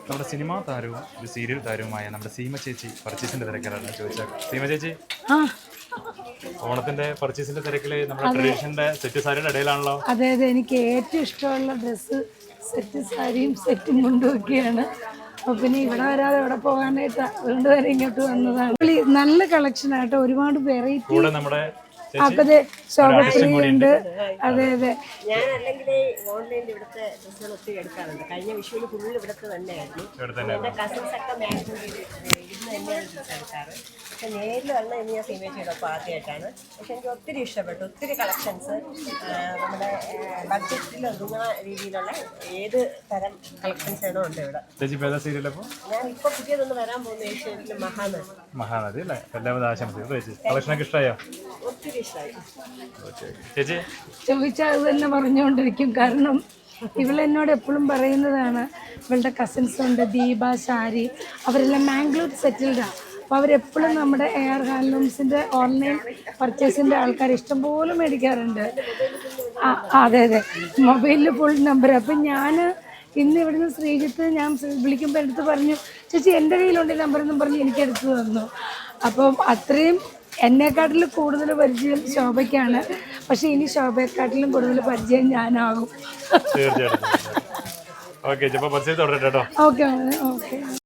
നമ്മുടെ സിനിമാ താരവും ഒരു സീരിയൽ താരവുമായ നമ്മുടെ സീമ ചേച്ചി പർച്ചേസിന്റെ തിരക്കിലാണ് ചോദിച്ചാൽ. സീമ ചേച്ചി, ഓണത്തിന്റെ പർച്ചേസിന്റെ തിരക്കില് നമ്മുടെ ട്രഡീഷണന്റെ സെറ്റ് സാരിയുടെ ഇടയിലാണല്ലോ. അതെ അതെ, എനിക്ക് ഏറ്റവും ഇഷ്ടമുള്ള ഡ്രസ്സ് സെറ്റ് സാരിയും സെറ്റും കൊണ്ടുവയ്ക്കുകയാണ്. അപ്പൊ പിന്നെ ഇവിടെ വരാതെ ഇവിടെ പോകാനായിട്ട് അതുകൊണ്ട് വരെ ഇങ്ങോട്ട് വന്നതാണ്. നല്ല കളക്ഷൻ ആയിട്ട് ഒരുപാട് വെറൈറ്റി. നമ്മുടെ അതെ, ശോഭപ്രിയുണ്ട്. അതെ അതെ, ഞാൻ അല്ലെങ്കിൽ ഓൺലൈനിൽ ഇവിടുത്തെ ഡ്രസ്സുകൾ ഒത്തിരി എടുക്കാറുണ്ട്. കഴിഞ്ഞ വിഷുവിന് ഫുള്ള് ഇവിടുത്തെ തന്നെയായിരുന്നു. എൻ്റെ കസിൻസ് ഒക്കെ മാക്സിമം ഇന്ന് തന്നെയാണ് ഡ്രസ്സ് എടുക്കാറ്. പക്ഷെ നേരിൽ വന്ന ഇന്ന് ഞാൻ സീമേച്ചിയോടൊപ്പം ആദ്യമായിട്ടാണ്. പക്ഷെ എനിക്ക് ഒത്തിരി ഇഷ്ടപ്പെട്ടു. ഒത്തിരി കളക്ഷൻസ് നമ്മുടെ ബഡ്ജറ്റിൽ ഒതുങ്ങുന്ന രീതിയിലുള്ള ഏത് തരം കളക്ഷൻസ് ആണോ ഉണ്ട് ഇവിടെ. ഞാൻ ഇപ്പോൾ പുതിയതൊന്ന് വരാൻ പോകുന്ന ഏഷ്യയിലെ മഹാനദി അല്ലേ? എല്ലാവരും ആശംസകൾ. കളക്ഷനൊക്കെ ഇഷ്ടമായോ? ഒത്തിരി ഇഷ്ടമായി. ചോദിച്ചാൽ അത് തന്നെ പറഞ്ഞുകൊണ്ടിരിക്കും. കാരണം ഇവളെന്നോട് എപ്പോഴും പറയുന്നതാണ്, ഇവളുടെ കസിൻസ് ഉണ്ട്, ദീപ, ശാരി, അവരെല്ലാം മാംഗ്ലൂർ സെറ്റിൽഡാണ്. അപ്പോൾ അവരെപ്പോഴും നമ്മുടെ എയർ ഹാൻഡ്ലൂംസിൻ്റെ ഓൺലൈൻ പർച്ചേസിൻ്റെ ആൾക്കാർ ഇഷ്ടംപോലെ മേടിക്കാറുണ്ട്. അതെ അതെ, മൊബൈലിൽ ഫുൾ നമ്പർ. അപ്പം ഞാൻ ഇന്ന് ഇവിടുന്ന് ശ്രീജിത്ത് ഞാൻ വിളിക്കുമ്പോൾ എടുത്ത് പറഞ്ഞു, ചേച്ചി എൻ്റെ കയ്യിലുണ്ട് നമ്പറെന്നും പറഞ്ഞ് എനിക്കെടുത്ത് തന്നു. അപ്പം അത്രയും എന്നെക്കാട്ടിലും കൂടുതൽ പരിചയം ശോഭയ്ക്കാണ്. പക്ഷെ ഇനി ശോഭയെക്കാട്ടിലും കൂടുതൽ പരിചയം ഞാനാകും. Okay okay.